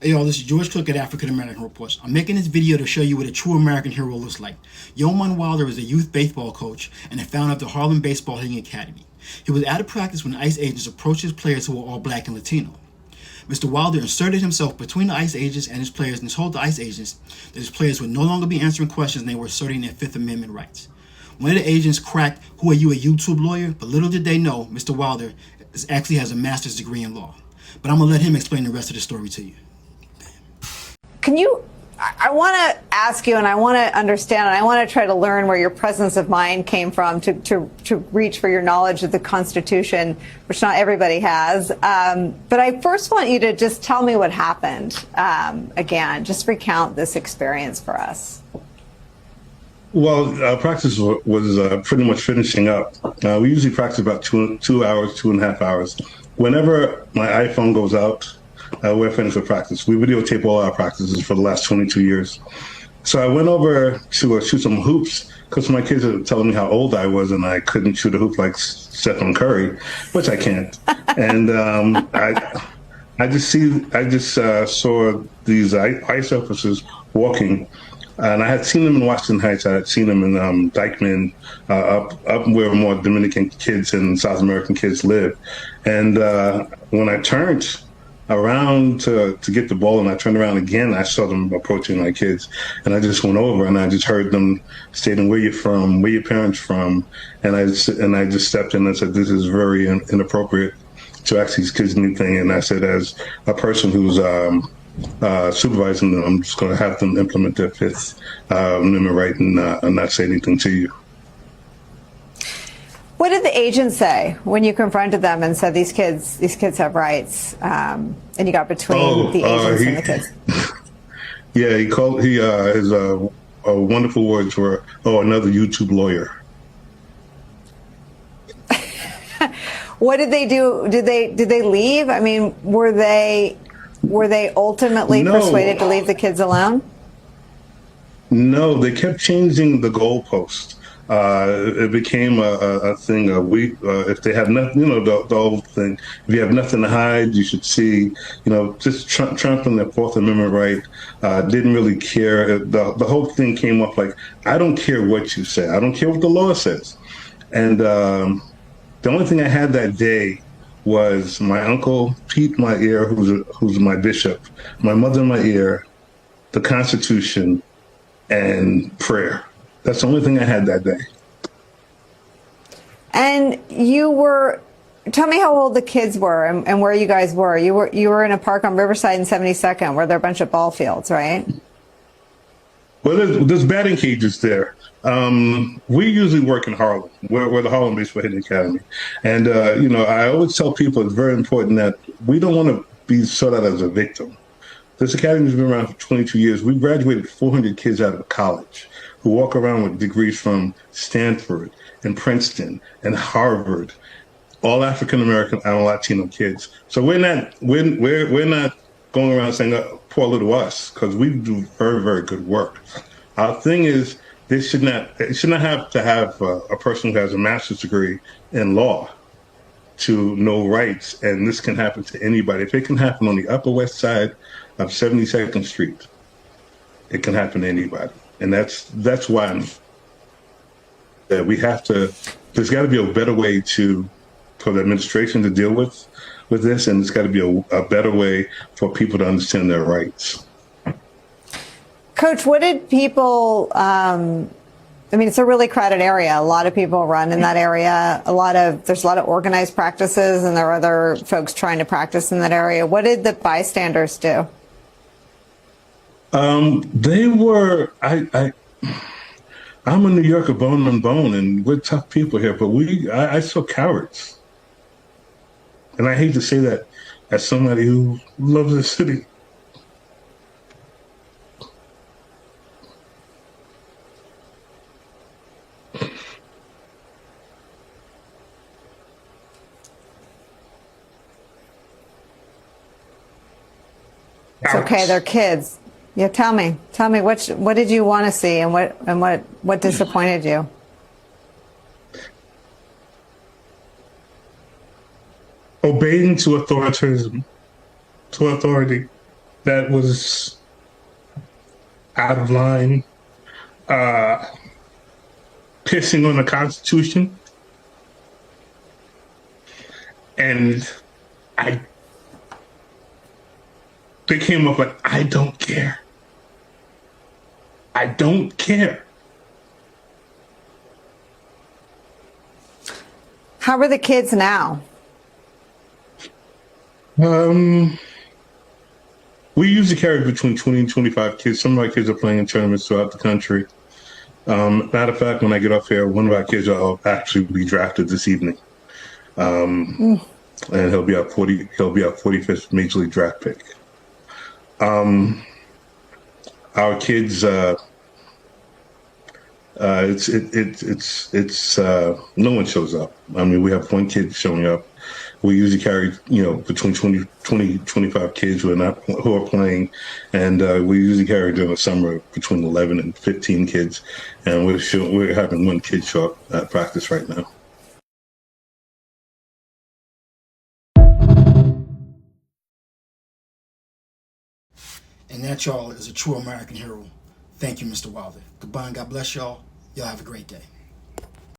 Hey y'all, this is George Cook at African American Reports. I'm making this video to show you what a true American hero looks like. Youman Wilder is a youth baseball coach and the founder of the Harlem Baseball Hitting Academy. He was out of practice when ICE agents approached his players who were all black and Latino. Mr. Wilder inserted himself between the ICE agents and his players and told the ICE agents that his players would no longer be answering questions and they were asserting their Fifth Amendment rights. One of the agents cracked, "Who are you, a YouTube lawyer?" But little did they know, Mr. Wilder actually has a master's degree in law. But I'm going to let him explain the rest of the story to you. I want to ask you, and I want to understand, and I want to try to learn where your presence of mind came from to reach for your knowledge of the Constitution, which not everybody has. But I first want you to just tell me what happened. Again, just recount this experience for us. Well, practice was pretty much finishing up. We usually practice about 2 hours, 2.5 hours. Whenever my iPhone goes out, we're finished with practice. We videotape all our practices for the last 22 years. So I went over to shoot some hoops because my kids are telling me how old I was and I couldn't shoot a hoop like Stephen Curry, which I can't. And I just saw these ICE officers walking. And I had seen them in Washington Heights. I had seen them in Dykeman, up where more Dominican kids and South American kids live. And when I turned around to get the ball and I turned around again, I saw them approaching my kids. And I just went over and I just heard them stating, "Where you from? Where your parents from?" And I just stepped in and said, "This is very inappropriate to ask these kids anything." And I said, as a person who's supervising them, I'm just going to have them implement their Fifth Amendment right and not say anything to you. What did the agent say when you confronted them and said these kids have rights, and you got between the agents and the kids? Yeah, his wonderful words were, "Oh, another YouTube lawyer." What did they do? Did they leave? I mean, were they ultimately persuaded to leave the kids alone? No, they kept changing the goalpost. It became a thing. If they have nothing, the old thing. If you have nothing to hide, you should see. Just trampling their Fourth Amendment right. Didn't really care. The whole thing came up like, I don't care what you say. I don't care what the law says. And the only thing I had that day was my uncle Pete in my ear, who's my bishop, my mother in my ear, the Constitution, and prayer. That's the only thing I had that day. And tell me how old the kids were and where you guys were. You were in a park on Riverside and 72nd where there are a bunch of ball fields, right? Well, there's batting cages there. We usually work in Harlem. We're the Harlem Baseball Hitting Academy. And, I always tell people it's very important that we don't want to be sought out as a victim. This academy has been around for 22 years. We graduated 400 kids out of college who walk around with degrees from Stanford and Princeton and Harvard, all African American and Latino kids. So we're not going around saying, "Poor little us," because we do very, very good work. Our thing is, it should not have to have a person who has a master's degree in law to know rights, and this can happen to anybody. If it can happen on the Upper West Side of 72nd Street, it can happen to anybody. And that's why we have to. There's got to be a better way for the administration to deal with this, and there's got to be a better way for people to understand their rights. Coach, what did people? It's a really crowded area. A lot of people run in that area. There's a lot of organized practices, and there are other folks trying to practice in that area. What did the bystanders do? They were. I'm a New Yorker, bone and bone, and we're tough people here. But I saw cowards, and I hate to say that as somebody who loves the city. It's okay, they're kids. Yeah, tell me what did you want to see, and what disappointed you? Obeying to authoritarianism, to authority. that was out of line, pissing on the Constitution, and they came up with, I don't care. I don't care. How are the kids now? We usually carry between 20 and 25 kids. Some of our kids are playing in tournaments throughout the country. Matter of fact, when I get off here, one of our kids will actually be drafted this evening. And he'll be our 45th Major League draft pick. Our kids, it's no one shows up. I mean, we have one kid showing up. We usually carry, between 20, 25 kids who are playing, and we usually carry during the summer between 11 and 15 kids, and we're having one kid show up at practice right now. And that, y'all, is a true American hero. Thank you, Mr. Wilder. Goodbye and God bless y'all. Y'all have a great day.